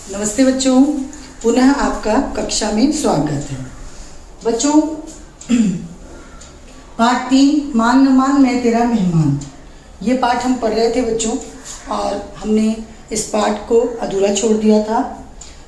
नमस्ते बच्चों, पुनः आपका कक्षा में स्वागत है। बच्चों, पाठ 3 मान न मान मैं तेरा मेहमान, ये पाठ हम पढ़ रहे थे बच्चों, और हमने इस पाठ को अधूरा छोड़ दिया था।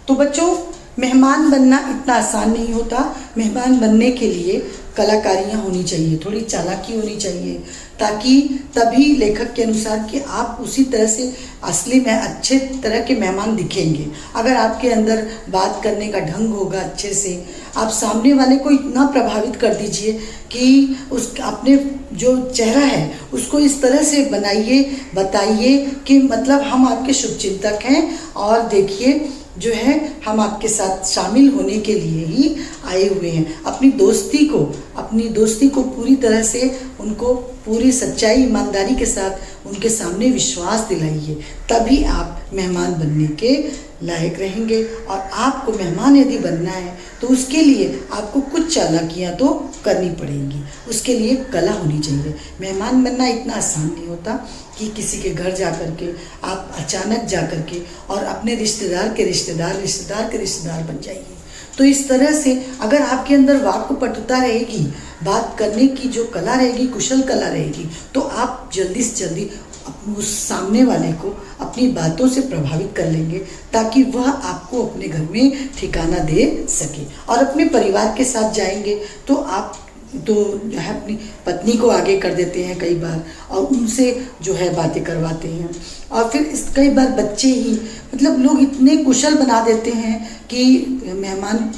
तो बच्चों, मेहमान बनना इतना आसान नहीं होता। मेहमान बनने के लिए कलाकारियाँ होनी चाहिए, थोड़ी चालाकी होनी चाहिए, ताकि तभी लेखक के अनुसार कि आप उसी तरह से असली में अच्छे तरह के मेहमान दिखेंगे। अगर आपके अंदर बात करने का ढंग होगा अच्छे से, आप सामने वाले को इतना प्रभावित कर दीजिए कि उस अपने जो चेहरा है उसको इस तरह से बनाइए, बताइए कि मतलब हम आपके शुभचिंतक हैं और देखिए जो है हम आपके साथ शामिल होने के लिए ही आए हुए हैं। अपनी दोस्ती को पूरी तरह से उनको पूरी सच्चाई ईमानदारी के साथ उनके सामने विश्वास दिलाइए, तभी आप मेहमान बनने के लायक रहेंगे। और आपको मेहमान यदि बनना है तो उसके लिए आपको कुछ चालाकियाँ तो करनी पड़ेंगी, उसके लिए कला होनी चाहिए। मेहमान बनना इतना आसान नहीं होता कि किसी के घर जा कर के आप अचानक जा कर के और अपने रिश्तेदार के रिश्तेदार बन जाइए। तो इस तरह से अगर आपके अंदर वाक्पटुता रहेगी, बात करने की जो कला रहेगी, कुशल कला रहेगी, तो आप जल्दी से जल्दी उस सामने वाले को अपनी बातों से प्रभावित कर लेंगे, ताकि वह आपको अपने घर में ठिकाना दे सके। और अपने परिवार के साथ जाएंगे तो आप तो जो है अपनी पत्नी को आगे कर देते हैं कई बार, और उनसे जो है बातें करवाते हैं। और फिर कई बार बच्चे ही मतलब लोग इतने कुशल बना देते हैं कि मेहमान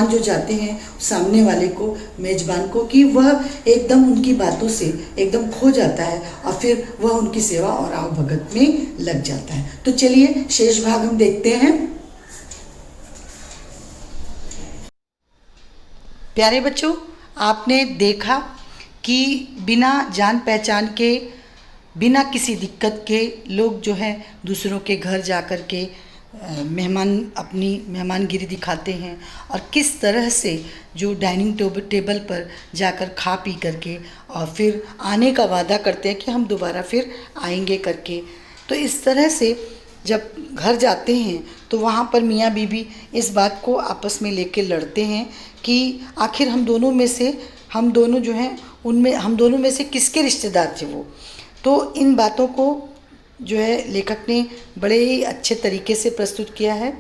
जो जाते हैं सामने वाले को, मेज़बान को, कि वह एकदम उनकी बातों से एकदम खो जाता है और फिर वह उनकी सेवा और आवभगत में लग जाता है। तो चलिए शेष भाग हम देखते हैं। प्यारे बच्चों, आपने देखा कि बिना जान पहचान के, बिना किसी दिक्कत के लोग जो है दूसरों के घर जा कर के अपनी मेहमानगिरी दिखाते हैं, और किस तरह से जो डाइनिंग टेबल पर जाकर खा पी करके और फिर आने का वादा करते हैं कि हम दोबारा फिर आएंगे करके। तो इस तरह से जब घर जाते हैं तो वहाँ पर मियाँ बीबी इस बात को आपस में लेके लड़ते हैं कि आखिर हम दोनों में से किसके रिश्तेदार थे वो। तो इन बातों को जो है लेखक ने बड़े ही अच्छे तरीके से प्रस्तुत किया है।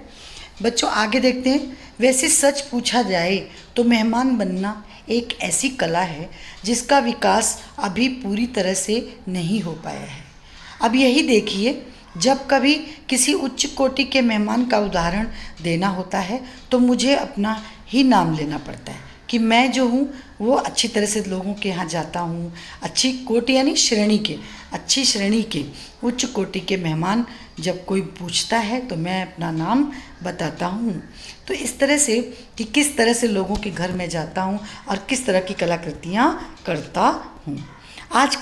बच्चों, आगे देखते हैं। वैसे सच पूछा जाए तो मेहमान बनना एक ऐसी कला है जिसका विकास अभी पूरी तरह से नहीं हो पाया है। अब यही देखिए, जब कभी किसी उच्च कोटि के मेहमान का उदाहरण देना होता है तो मुझे अपना ही नाम लेना पड़ता है कि मैं जो हूँ वो अच्छी तरह से लोगों के यहाँ जाता हूँ। अच्छी कोटि यानी अच्छी श्रेणी के उच्च कोटि के मेहमान जब कोई पूछता है तो मैं अपना नाम बताता हूँ। तो इस तरह से कि किस तरह से लोगों के घर में जाता हूँ और किस तरह की कलाकृतियाँ करता हूँ। आज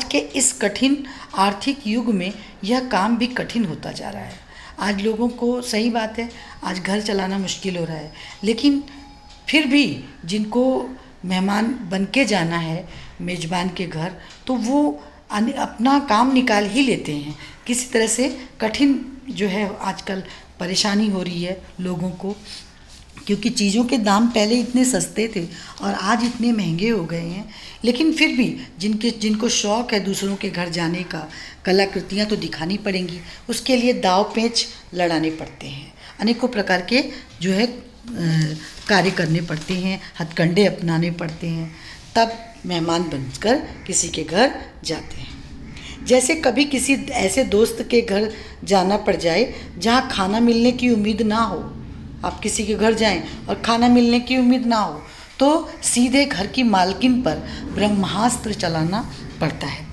के इस कठिन आर्थिक युग में यह काम भी कठिन होता जा रहा है। आज लोगों को, सही बात है, आज घर चलाना मुश्किल हो रहा है, लेकिन फिर भी जिनको मेहमान बन के जाना है मेज़बान के घर, तो वो अपना काम निकाल ही लेते हैं। किसी तरह से कठिन जो है आजकल परेशानी हो रही है लोगों को, क्योंकि चीज़ों के दाम पहले इतने सस्ते थे और आज इतने महंगे हो गए हैं। लेकिन फिर भी जिनको शौक़ है दूसरों के घर जाने का, कलाकृतियाँ तो दिखानी पड़ेंगी। उसके लिए दाव पेच लड़ाने पड़ते हैं, अनेकों प्रकार के जो है कार्य करने पड़ते हैं, हथकंडे अपनाने पड़ते हैं, तब मेहमान बनकर किसी के घर जाते हैं। जैसे कभी किसी ऐसे दोस्त के घर जाना पड़ जाए जहाँ खाना मिलने की उम्मीद ना हो। आप किसी के घर जाएं और खाना मिलने की उम्मीद ना हो तो सीधे घर की मालकिन पर ब्रह्मास्त्र चलाना पड़ता है।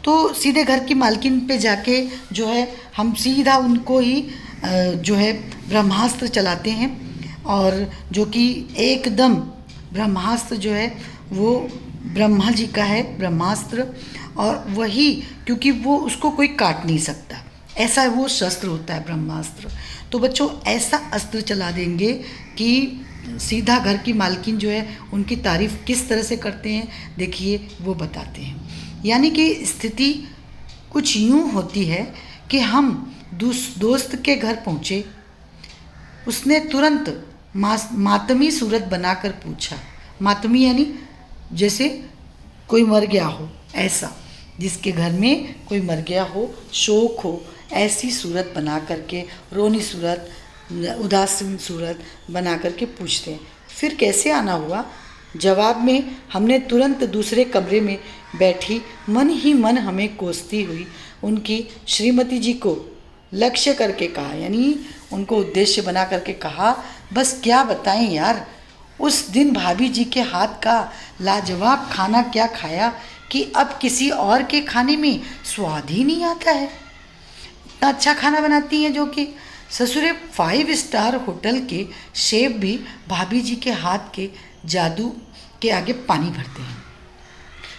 तो सीधे घर की मालकिन पे जाके जो है हम सीधा उनको ही जो है ब्रह्मास्त्र चलाते हैं, और जो कि एकदम ब्रह्मास्त्र जो है वो ब्रह्मा जी का है ब्रह्मास्त्र, और वही क्योंकि वो उसको कोई काट नहीं सकता, ऐसा वो शस्त्र होता है ब्रह्मास्त्र। तो बच्चों, ऐसा अस्त्र चला देंगे कि सीधा घर की मालकिन जो है उनकी तारीफ़ किस तरह से करते हैं, देखिए वो बताते हैं। यानी कि स्थिति कुछ यूँ होती है कि हम दोस्त के घर पहुँचे, उसने तुरंत मातमी सूरत बनाकर पूछा। मातमी यानी जैसे कोई मर गया हो, ऐसा, जिसके घर में कोई मर गया हो, शोक हो, ऐसी सूरत बना करके, रोनी सूरत, उदासीन सूरत बना करके पूछते हैं। फिर कैसे आना हुआ? जवाब में हमने तुरंत दूसरे कमरे में बैठी मन ही मन हमें कोसती हुई उनकी श्रीमती जी को लक्ष्य करके कहा, यानी उनको उद्देश्य बना करके कहा, बस क्या बताएं यार, उस दिन भाभी जी के हाथ का लाजवाब खाना क्या खाया कि अब किसी और के खाने में स्वाद ही नहीं आता है। इतना अच्छा खाना बनाती हैं जो कि ससुरे 5 स्टार होटल के शेफ भी भाभी जी के हाथ के जादू के आगे पानी भरते हैं।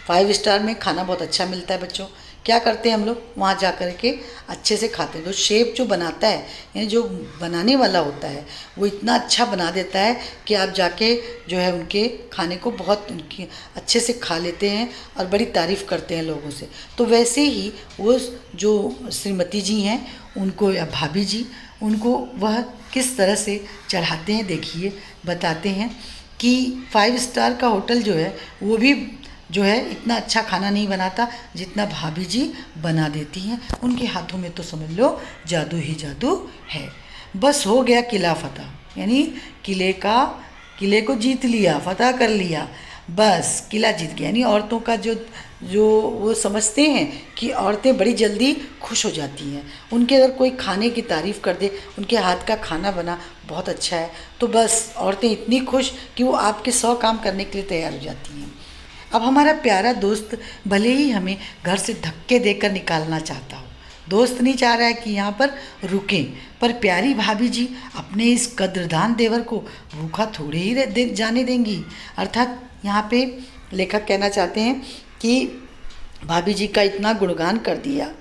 5 स्टार में खाना बहुत अच्छा मिलता है बच्चों। क्या करते हैं हम लोग? वहाँ जा कर के अच्छे से खाते हैं। तो शेफ जो बनाता है, यानी जो बनाने वाला होता है, वो इतना अच्छा बना देता है कि आप जाके जो है उनके खाने को बहुत उनकी अच्छे से खा लेते हैं और बड़ी तारीफ़ करते हैं लोगों से। तो वैसे ही वो जो श्रीमती जी हैं उनको, या भाभी जी, उनको वह किस तरह से चढ़ाते हैं देखिए, बताते हैं कि 5 स्टार का होटल जो है वो भी जो है इतना अच्छा खाना नहीं बनाता जितना भाभी जी बना देती हैं। उनके हाथों में तो समझ लो जादू ही जादू है। बस हो गया किला फतह, यानी किले को जीत लिया, फतह कर लिया, बस किला जीत गया। यानी औरतों का जो वो समझते हैं कि औरतें बड़ी जल्दी खुश हो जाती हैं। उनके अगर कोई खाने की तारीफ़ कर दे, उनके हाथ का खाना बना बहुत अच्छा है, तो बस औरतें इतनी खुश कि वो आपके 100 काम करने के लिए तैयार हो जाती हैं। अब हमारा प्यारा दोस्त भले ही हमें घर से धक्के देकर निकालना चाहता हो, दोस्त नहीं चाह रहा है कि यहाँ पर रुकें, पर प्यारी भाभी जी अपने इस कद्रदान देवर को भूखा थोड़े ही जाने देंगी। अर्थात यहाँ पे लेखक कहना चाहते हैं कि भाभी जी का इतना गुणगान कर दिया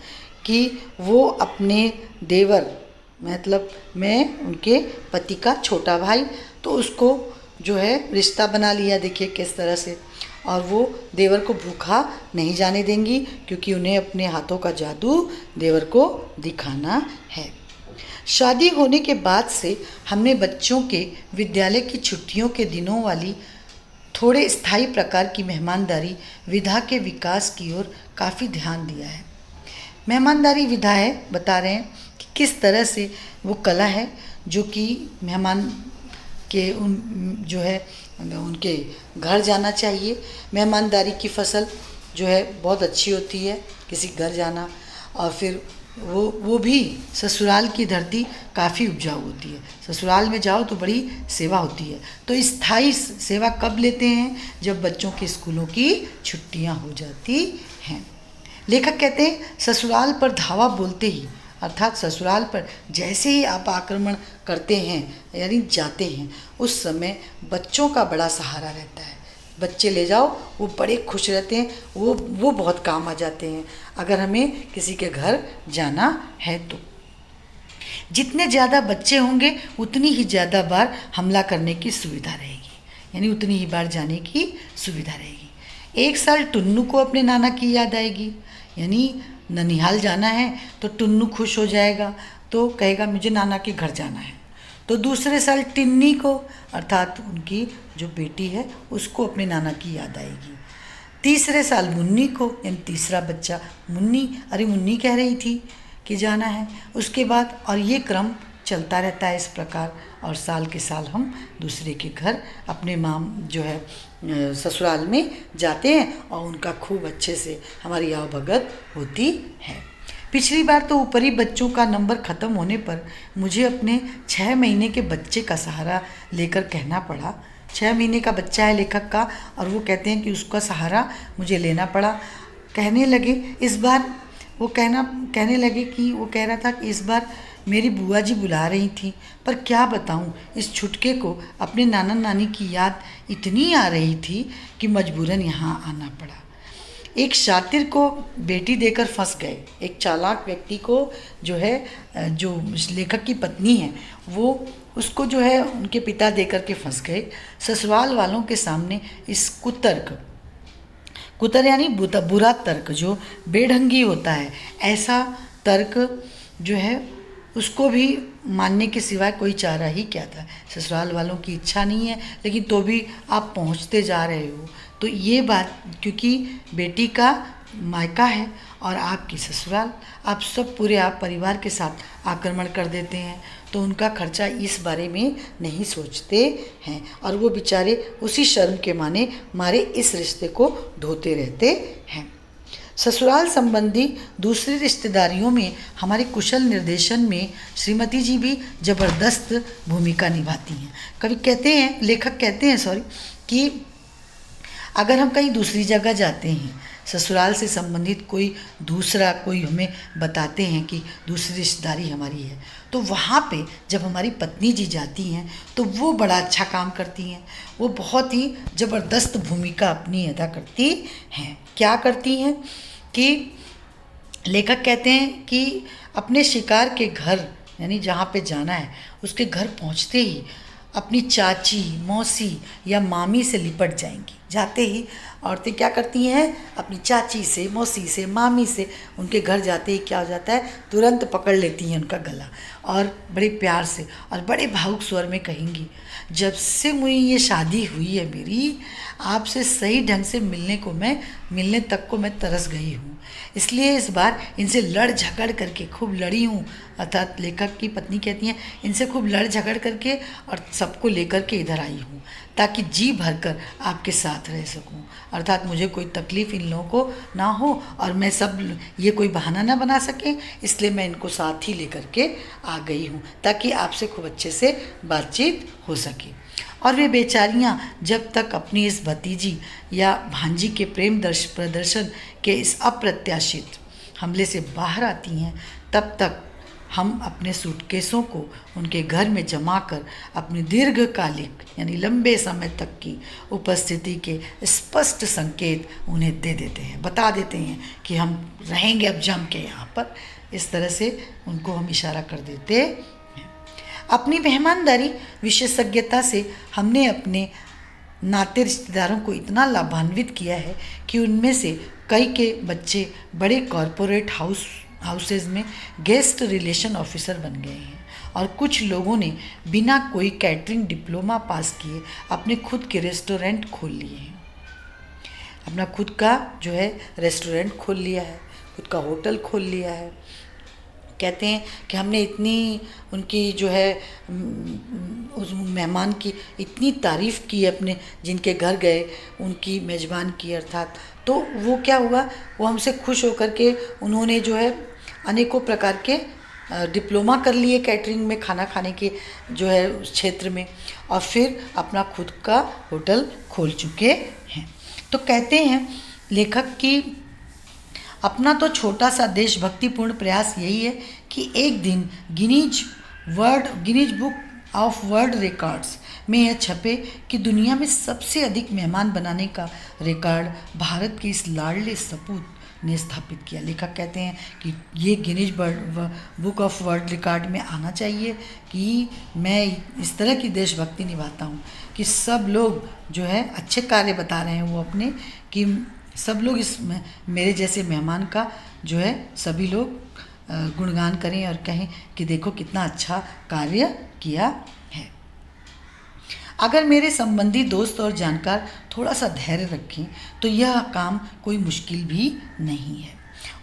कि वो अपने देवर, मतलब मैं उनके पति का छोटा भाई, तो उसको जो है रिश्ता बना लिया, देखिए किस तरह से। और वो देवर को भूखा नहीं जाने देंगी क्योंकि उन्हें अपने हाथों का जादू देवर को दिखाना है। शादी होने के बाद से हमने बच्चों के विद्यालय की छुट्टियों के दिनों वाली थोड़े स्थायी प्रकार की मेहमानदारी विधा के विकास की ओर काफ़ी ध्यान दिया है। मेहमानदारी विधा है, बता रहे हैं कि किस तरह से वो कला है जो कि मेहमान के जो है उनके घर जाना चाहिए। मेहमानदारी की फसल जो है बहुत अच्छी होती है, किसी घर जाना, और फिर वो भी ससुराल की धरती काफ़ी उपजाऊ होती है। ससुराल में जाओ तो बड़ी सेवा होती है। तो स्थायी सेवा कब लेते हैं? जब बच्चों के स्कूलों की छुट्टियां हो जाती हैं। लेखक कहते हैं ससुराल पर धावा बोलते ही, अर्थात ससुराल पर जैसे ही आप आक्रमण करते हैं यानी जाते हैं, उस समय बच्चों का बड़ा सहारा रहता है। बच्चे ले जाओ, वो बड़े खुश रहते हैं, वो बहुत काम आ जाते हैं अगर हमें किसी के घर जाना है तो। जितने ज़्यादा बच्चे होंगे उतनी ही ज़्यादा बार हमला करने की सुविधा रहेगी, यानी उतनी ही बार जाने की सुविधा रहेगी। एक साल टुन्नू को अपने नाना की याद आएगी, यानी ननिहाल जाना है तो टुन्नू खुश हो जाएगा, तो कहेगा मुझे नाना के घर जाना है। तो दूसरे साल टिन्नी को, अर्थात उनकी जो बेटी है, उसको अपने नाना की याद आएगी। तीसरे साल मुन्नी को, यानी तीसरा बच्चा मुन्नी, अरे मुन्नी कह रही थी कि जाना है। उसके बाद, और ये क्रम चलता रहता है इस प्रकार, और साल के साल हम दूसरे के घर अपने माम जो है ससुराल में जाते हैं और उनका खूब अच्छे से हमारी आवभगत होती है। पिछली बार तो ऊपरी बच्चों का नंबर ख़त्म होने पर मुझे अपने 6 महीने के बच्चे का सहारा लेकर कहना पड़ा। 6 महीने का बच्चा है लेखक का, और वो कहते हैं कि उसका सहारा मुझे लेना पड़ा। कहने लगे इस बार वो कहने लगे कि वो कह रहा था कि इस बार मेरी बुआ जी बुला रही थी, पर क्या बताऊं, इस छुटके को अपने नाना नानी की याद इतनी आ रही थी कि मजबूरन यहाँ आना पड़ा। एक शातिर को बेटी देकर फंस गए। एक चालाक व्यक्ति को जो है, जो लेखक की पत्नी है, वो उसको जो है उनके पिता देकर के फंस गए। ससुराल वालों के सामने इस कुतर यानी बुरा तर्क, जो बेढंगी होता है, ऐसा तर्क जो है उसको भी मानने के सिवाय कोई चारा ही क्या था। ससुराल वालों की इच्छा नहीं है, लेकिन तो भी आप पहुंचते जा रहे हो। तो ये बात, क्योंकि बेटी का मायका है और आपकी ससुराल, आप सब पूरे आप परिवार के साथ आक्रमण कर देते हैं, तो उनका खर्चा इस बारे में नहीं सोचते हैं और वो बेचारे उसी शर्म के मारे इस रिश्ते को ढोते रहते हैं। ससुराल संबंधी दूसरी रिश्तेदारियों में हमारे कुशल निर्देशन में श्रीमती जी भी ज़बरदस्त भूमिका निभाती हैं। कवि कहते हैं, लेखक कहते हैं कि अगर हम कहीं दूसरी जगह जाते हैं, ससुराल से संबंधित कोई हमें बताते हैं कि दूसरी रिश्तेदारी हमारी है, तो वहाँ पे जब हमारी पत्नी जी जाती हैं तो वो बड़ा अच्छा काम करती हैं। वो बहुत ही ज़बरदस्त भूमिका अपनी अदा करती हैं। क्या करती हैं कि लेखक कहते हैं कि अपने शिकार के घर, यानी जहाँ पे जाना है उसके घर पहुँचते ही अपनी चाची, मौसी या मामी से लिपट जाएंगी। जाते ही औरतें क्या करती हैं, अपनी चाची से, मौसी से, मामी से, उनके घर जाते ही क्या हो जाता है, तुरंत पकड़ लेती हैं उनका गला और बड़े प्यार से और बड़े भावुक स्वर में कहेंगी, जब से मुझे ये शादी हुई है मेरी, आपसे सही ढंग से मिलने तक को मैं तरस गई हूँ। इसलिए इस बार इनसे लड़ झगड़ करके खूब लड़ी हूँ। अर्थात लेखक की पत्नी कहती हैं, इनसे खूब लड़ झगड़ करके और सबको लेकर के इधर आई हूँ ताकि जी भरकर आपके साथ रह सकूँ। अर्थात मुझे कोई तकलीफ़ इन लोगों को ना हो और मैं ये कोई बहाना ना बना सकें, इसलिए मैं इनको साथ ही लेकर के आ गई हूँ ताकि आपसे खूब अच्छे से बातचीत हो सके। और वे बेचारियाँ जब तक अपनी इस भतीजी या भांजी के प्रेम प्रदर्शन के इस अप्रत्याशित हमले से बाहर आती हैं, तब तक हम अपने सूटकेसों को उनके घर में जमा कर अपनी दीर्घकालिक यानी लंबे समय तक की उपस्थिति के स्पष्ट संकेत उन्हें दे देते हैं, बता देते हैं कि हम रहेंगे अब जम के यहाँ पर। इस तरह से उनको हम इशारा कर देते हैं। अपनी मेहमानदारी विशेषज्ञता से हमने अपने नाते रिश्तेदारों को इतना लाभान्वित किया है कि उनमें से कई के बच्चे बड़े कॉरपोरेट हाउसेज में गेस्ट रिलेशन ऑफिसर बन गए हैं और कुछ लोगों ने बिना कोई कैटरिंग डिप्लोमा पास किए अपने खुद के रेस्टोरेंट खोल लिए हैं। अपना खुद का जो है रेस्टोरेंट खोल लिया है, खुद का होटल खोल लिया है। कहते हैं कि हमने इतनी उनकी जो है उस मेहमान की इतनी तारीफ़ की अपने जिनके घर गए, उनकी मेज़बान की अर्थात, तो वो क्या हुआ, वो हमसे खुश होकर के उन्होंने जो है अनेकों प्रकार के डिप्लोमा कर लिए कैटरिंग में, खाना खाने के जो है उस क्षेत्र में, और फिर अपना खुद का होटल खोल चुके हैं। तो कहते हैं लेखक कि अपना तो छोटा सा देशभक्तिपूर्ण प्रयास यही है कि एक दिन Guinness book of world records में यह छपे कि दुनिया में सबसे अधिक मेहमान बनाने का रिकॉर्ड भारत के इस लाडले सपूत ने स्थापित किया। लेखक कहते हैं कि ये Guinness book of world record में आना चाहिए कि मैं इस तरह की देशभक्ति निभाता हूँ कि सब लोग जो है अच्छे कार्य बता रहे हैं वो अपने, कि सब लोग इस मेरे जैसे मेहमान का जो है सभी लोग गुणगान करें और कहें कि देखो कितना अच्छा कार्य किया है। अगर मेरे संबंधी दोस्त और जानकार थोड़ा सा धैर्य रखें तो यह काम कोई मुश्किल भी नहीं है।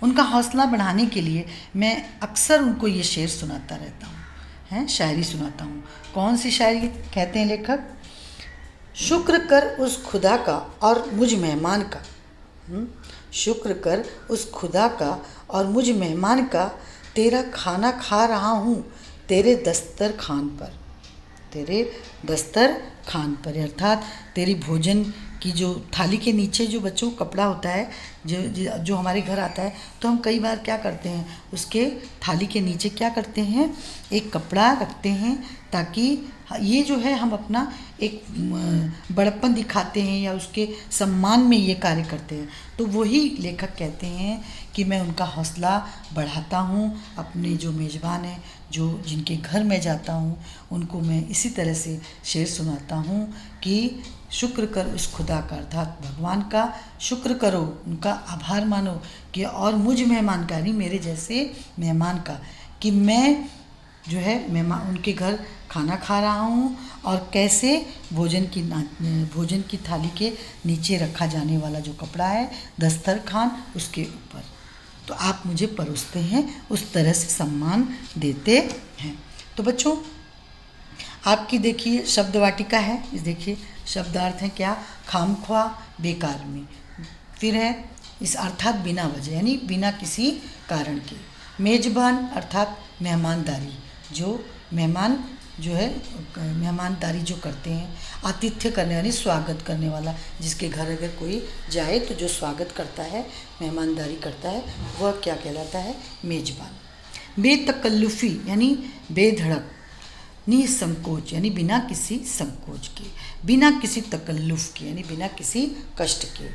उनका हौसला बढ़ाने के लिए मैं अक्सर उनको ये शेर सुनाता रहता हूँ, शायरी सुनाता हूँ। कौन सी शायरी? कहते हैं लेखक, शुक्र कर उस खुदा का और मुझ मेहमान का, शुक्र कर उस खुदा का और मुझ मेहमान का, तेरा खाना खा रहा हूँ तेरे दस्तरखान पर, तेरे दस्तरखान पर। अर्थात तेरी भोजन की जो थाली के नीचे जो बच्चों को कपड़ा होता है, जो हमारे घर आता है, तो हम कई बार क्या करते हैं, उसके थाली के नीचे क्या करते हैं, एक कपड़ा रखते हैं ताकि ये जो है हम अपना एक बड़प्पन दिखाते हैं या उसके सम्मान में ये कार्य करते हैं। तो वही लेखक कहते हैं कि मैं उनका हौसला बढ़ाता हूँ। अपने जो मेज़बान हैं, जो जिनके घर में जाता हूँ, उनको मैं इसी तरह से शेर सुनाता हूँ कि शुक्र कर उस खुदा का, अर्थात भगवान का शुक्र करो, उनका आभार मानो कि और मुझ मेहमान का, यानी मेरे जैसे मेहमान का, कि मैं जो है मेहमान उनके घर खाना खा रहा हूँ और कैसे भोजन की थाली के नीचे रखा जाने वाला जो कपड़ा है दस्तरखान उसके ऊपर, तो आप मुझे परोसते हैं, उस तरह से सम्मान देते हैं। तो बच्चों आपकी देखिए शब्द वाटिका है, इस देखिए शब्दार्थ है क्या, खामख्वा बेकार में, फिर है इस अर्थात बिना वजह यानी बिना किसी कारण के, मेजबान अर्थात मेहमानदारी, जो मेहमान जो है मेहमानदारी जो करते हैं, आतिथ्य करने यानी स्वागत करने वाला, जिसके घर अगर कोई जाए तो जो स्वागत करता है मेहमानदारी करता है वह क्या कहलाता है, मेजबान। बेतकल्लुफ़ी यानी बेधड़क, निसंकोच यानी बिना किसी संकोच के, बिना किसी तकल्लुफ़ के यानी बिना किसी कष्ट के,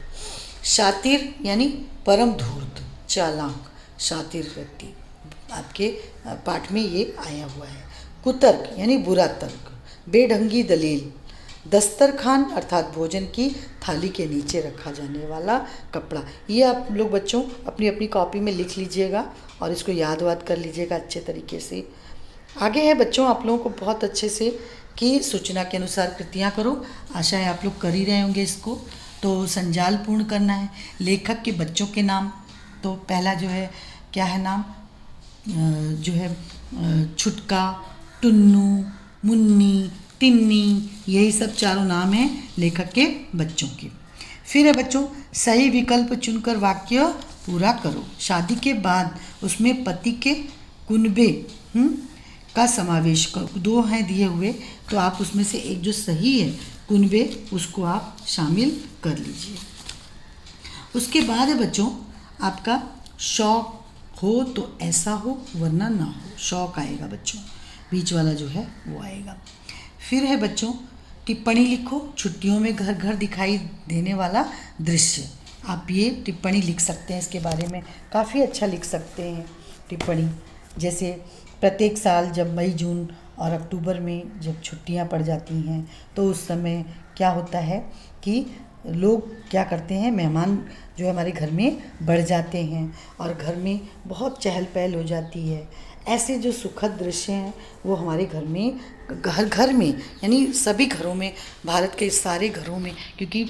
शातिर यानी परम धूर्त चालाक शातिर व्यक्ति, आपके पाठ में ये आया हुआ है। कुतर्क यानी बुरा तर्क, बेढंगी दलील, दस्तरखान अर्थात भोजन की थाली के नीचे रखा जाने वाला कपड़ा। ये आप लोग बच्चों अपनी अपनी कॉपी में लिख लीजिएगा और इसको याद वाद कर लीजिएगा अच्छे तरीके से। आगे है बच्चों आप लोगों को बहुत अच्छे से कि सूचना के अनुसार कृतियाँ करो, आशा है आप लोग कर ही रहे होंगे इसको। तो संजाल पूर्ण करना है, लेखक के बच्चों के नाम, तो पहला जो है क्या है नाम, जो है छुटका, टुन्नू, मुन्नी, टिन्नी, यही सब चारों नाम हैं लेखक के बच्चों के। फिर है बच्चों सही विकल्प चुनकर वाक्य पूरा करो। शादी के बाद उसमें पति के कुनबे का समावेश करो, 2 हैं दिए हुए, तो आप उसमें से एक जो सही है कुनबे उसको आप शामिल कर लीजिए। उसके बाद है बच्चों आपका शौक हो तो ऐसा हो वरना ना हो, शौक आएगा बच्चों, बीच वाला जो है वो आएगा। फिर है बच्चों टिप्पणी लिखो, छुट्टियों में घर घर दिखाई देने वाला दृश्य, आप ये टिप्पणी लिख सकते हैं, इसके बारे में काफ़ी अच्छा लिख सकते हैं टिप्पणी। जैसे प्रत्येक साल जब मई जून और अक्टूबर में जब छुट्टियां पड़ जाती हैं तो उस समय क्या होता है कि लोग क्या करते हैं, मेहमान जो है हमारे घर में बढ़ जाते हैं और घर में बहुत चहल पहल हो जाती है। ऐसे जो सुखद दृश्य हैं वो हमारे घर में घर में यानी सभी घरों में, भारत के सारे घरों में, क्योंकि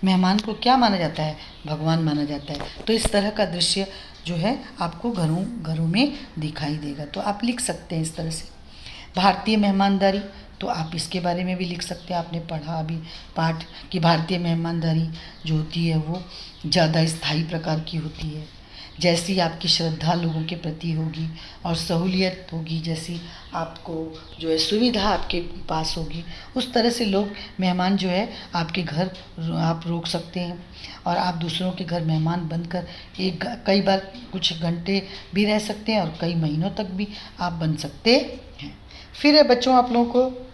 मेहमान को क्या माना जाता है, भगवान माना जाता है, तो इस तरह का दृश्य जो है आपको घरों में दिखाई देगा। तो आप लिख सकते हैं इस तरह से। भारतीय मेहमानदारी, तो आप इसके बारे में भी लिख सकते हैं, आपने पढ़ा अभी पाठ कि भारतीय मेहमानदारी जो होती है वो ज़्यादा स्थायी प्रकार की होती है। जैसी आपकी श्रद्धा लोगों के प्रति होगी और सहूलियत होगी, जैसी आपको जो है सुविधा आपके पास होगी, उस तरह से लोग मेहमान जो है आपके घर आप रोक सकते हैं और आप दूसरों के घर मेहमान बनकर कई बार कुछ घंटे भी रह सकते हैं और कई महीनों तक भी आप बन सकते हैं। फिर है बच्चों आप लोगों को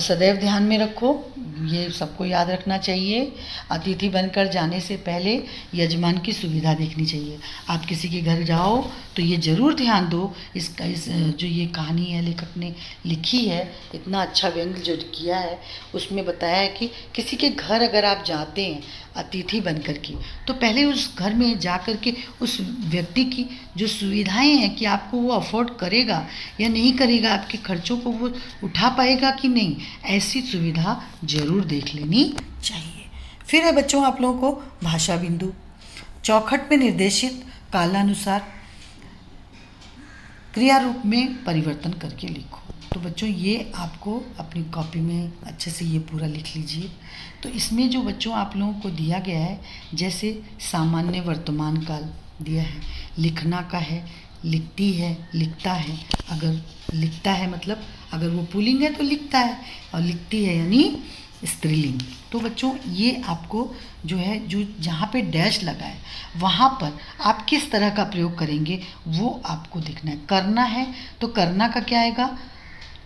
सदैव ध्यान में रखो, ये सबको याद रखना चाहिए, अतिथि बनकर जाने से पहले यजमान की सुविधा देखनी चाहिए। आप किसी के घर जाओ तो ये ज़रूर ध्यान दो, इस जो ये कहानी है लेखक ने लिखी है, इतना अच्छा व्यंग्य जो किया है उसमें बताया है कि किसी के घर अगर आप जाते हैं अतिथि बनकर के, तो पहले उस घर में जा कर के उस व्यक्ति की जो सुविधाएं हैं कि आपको वो अफोर्ड करेगा या नहीं करेगा, आपके खर्चों को वो उठा पाएगा कि नहीं, ऐसी सुविधा ज़रूर देख लेनी चाहिए। फिर है बच्चों आप लोगों को भाषा बिंदु, चौखट में निर्देशित कालानुसार क्रिया रूप में परिवर्तन करके लिखो। तो बच्चों ये आपको अपनी कॉपी में अच्छे से ये पूरा लिख लीजिए। तो इसमें जो बच्चों आप लोगों को दिया गया है, जैसे सामान्य वर्तमान काल दिया है, लिखना का है, लिखती है, लिखता है, अगर लिखता है मतलब अगर वो पुल्लिंग है तो लिखता है और लिखती है यानी स्त्रीलिंग। तो बच्चों ये आपको जो है जो जहाँ पे डैश लगा है वहाँ पर आप किस तरह का प्रयोग करेंगे वो आपको लिखना है। करना है तो करना का क्या आएगा,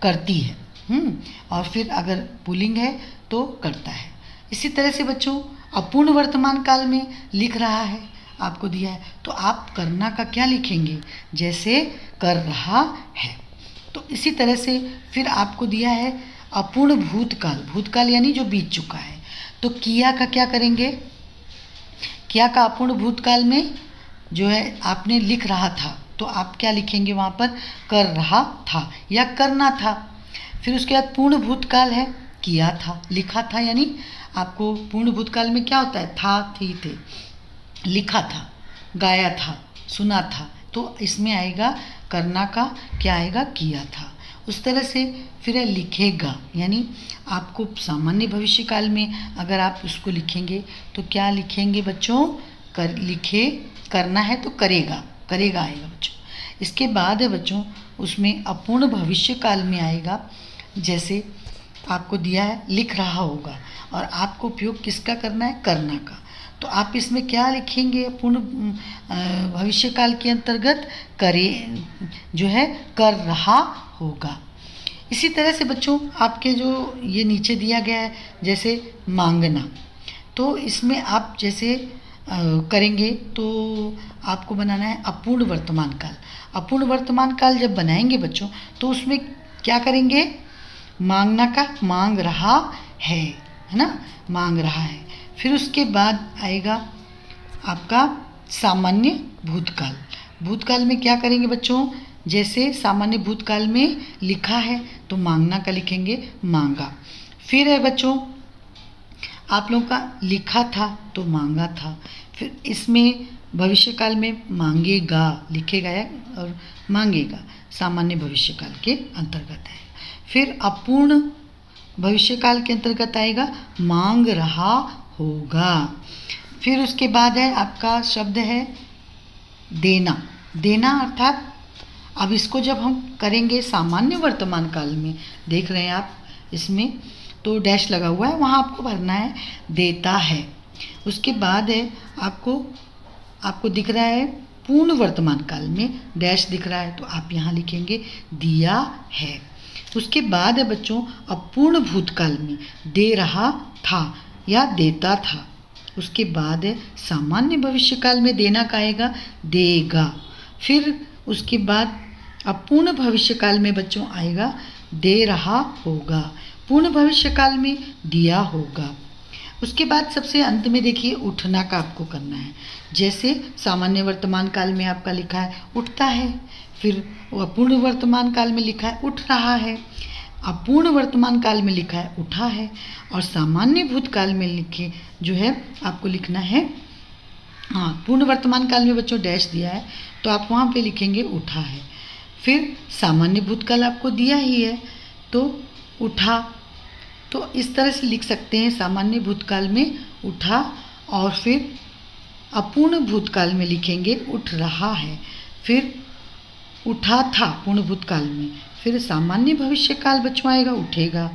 करती है, और फिर अगर पुल्लिंग है तो करता है। इसी तरह से बच्चों अपूर्ण वर्तमान काल में लिख रहा है आपको दिया है, तो आप करना का क्या लिखेंगे, जैसे कर रहा है। तो इसी तरह से फिर आपको दिया है अपूर्ण भूतकाल, भूतकाल यानी जो बीत चुका है, तो किया का क्या करेंगे, किया का अपूर्ण भूतकाल में जो है आपने लिख रहा था तो आप क्या लिखेंगे वहाँ पर, कर रहा था या करना था। फिर उसके बाद पूर्ण भूतकाल है, किया था, लिखा था, यानी आपको पूर्ण भूतकाल में क्या होता है, था, थी, थे, लिखा था, गाया था, सुना था, तो इसमें आएगा करना का क्या आएगा, किया था। उस तरह से फिर है लिखेगा, यानी आपको सामान्य भविष्य काल में अगर आप उसको लिखेंगे तो क्या लिखेंगे बच्चों, करना है तो करेगा, करेगा आएगा बच्चों। इसके बाद है बच्चों उसमें अपूर्ण भविष्य काल में आएगा, जैसे आपको दिया है लिख रहा होगा और आपको उपयोग किसका करना है, करना का, तो आप इसमें क्या लिखेंगे, पूर्ण भविष्य काल के अंतर्गत करे जो है कर रहा होगा। इसी तरह से बच्चों आपके जो ये नीचे दिया गया है जैसे मांगना, तो इसमें आप जैसे करेंगे तो आपको बनाना है अपूर्ण वर्तमान काल। अपूर्ण वर्तमान काल जब बनाएंगे बच्चों तो उसमें क्या करेंगे, मांगना का मांग रहा है ना, मांग रहा है। फिर उसके बाद आएगा आपका सामान्य भूतकाल। भूतकाल में क्या करेंगे बच्चों, जैसे सामान्य भूतकाल में लिखा है तो मांगना का लिखेंगे मांगा। फिर है बच्चों आप लोगों का लिखा था तो मांगा था। फिर इसमें भविष्य काल में मांगेगा लिखेगा है और मांगेगा सामान्य भविष्य काल के अंतर्गत है। फिर अपूर्ण भविष्य काल के अंतर्गत आएगा मांग रहा होगा। फिर उसके बाद है आपका शब्द है देना। देना अर्थात अब इसको जब हम करेंगे सामान्य वर्तमान काल में, देख रहे हैं आप इसमें तो डैश लगा हुआ है, वहाँ आपको भरना है देता है। उसके बाद है आपको दिख रहा है पूर्ण वर्तमान काल में डैश दिख रहा है तो आप यहाँ लिखेंगे दिया है। उसके बाद है बच्चों अपूर्ण भूतकाल में दे रहा था या देता था। उसके बाद है सामान्य भविष्य काल में देना का आएगा देगा। फिर उसके बाद अपूर्ण भविष्य काल में बच्चों आएगा दे रहा होगा। पूर्ण भविष्य काल में दिया होगा। उसके बाद सबसे अंत में देखिए उठना का आपको करना है। जैसे सामान्य वर्तमान काल में आपका लिखा है उठता है, फिर अपूर्ण वर्तमान काल में लिखा है उठ रहा है, अपूर्ण वर्तमान काल में लिखा है उठा है, और सामान्य भूतकाल में लिखे जो है आपको लिखना है, हाँ पूर्ण वर्तमान काल में बच्चों डैश दिया है तो आप वहाँ पे लिखेंगे उठा है। फिर सामान्य भूतकाल आपको दिया ही है तो उठा, तो इस तरह से लिख सकते हैं सामान्य भूतकाल में उठा, और फिर अपूर्ण भूतकाल में लिखेंगे उठ रहा है, फिर उठा था पूर्ण भूतकाल में, फिर सामान्य भविष्य काल बच्चों आएगा उठेगा,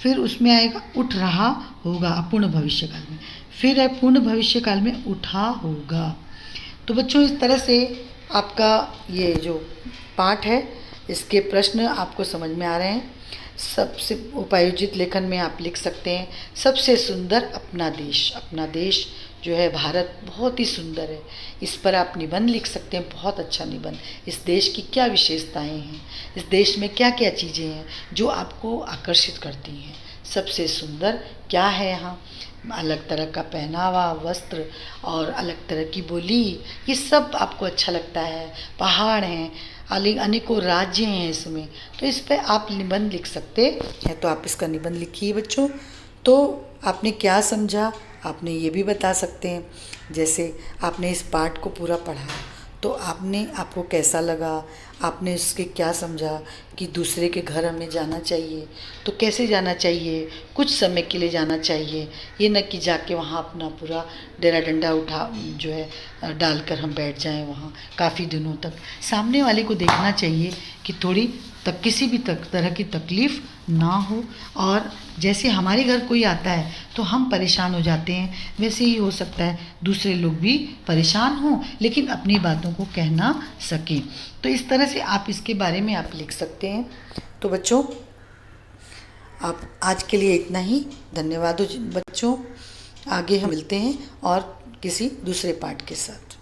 फिर उसमें आएगा उठ रहा होगा अपूर्ण भविष्य काल में, फिर है पूर्ण भविष्य काल में उठा होगा। तो बच्चों इस तरह से आपका ये जो पाठ है इसके प्रश्न आपको समझ में आ रहे हैं। सबसे उपायोजित लेखन में आप लिख सकते हैं सबसे सुंदर अपना देश। अपना देश जो है भारत बहुत ही सुंदर है, इस पर आप निबंध लिख सकते हैं, बहुत अच्छा निबंध। इस देश की क्या विशेषताएं हैं, इस देश में क्या क्या चीज़ें हैं जो आपको आकर्षित करती हैं। सबसे सुंदर क्या है, यहाँ अलग तरह का पहनावा, वस्त्र और अलग तरह की बोली, ये सब आपको अच्छा लगता है। पहाड़ हैं, अनेकों राज्य हैं इसमें, तो इस पर आप निबंध लिख सकते हैं। तो आप इसका निबंध लिखिए बच्चों। तो आपने क्या समझा आपने ये भी बता सकते हैं। जैसे आपने इस पाठ को पूरा पढ़ा तो आपको कैसा लगा, आपने इसके क्या समझा कि दूसरे के घर हमें जाना चाहिए तो कैसे जाना चाहिए, कुछ समय के लिए जाना चाहिए, ये न कि जाके वहाँ अपना पूरा डेरा डंडा उठा जो है डालकर हम बैठ जाएं वहाँ काफ़ी दिनों तक। सामने वाले को देखना चाहिए कि थोड़ी किसी भी तरह की तकलीफ़ ना हो, और जैसे हमारे घर कोई आता है तो हम परेशान हो जाते हैं, वैसे ही हो सकता है दूसरे लोग भी परेशान हों लेकिन अपनी बातों को कह ना सकें। तो इस तरह से आप इसके बारे में आप लिख सकते हैं। तो बच्चों आप आज के लिए इतना ही। धन्यवाद बच्चों, आगे हम मिलते हैं और किसी दूसरे पाठ के साथ।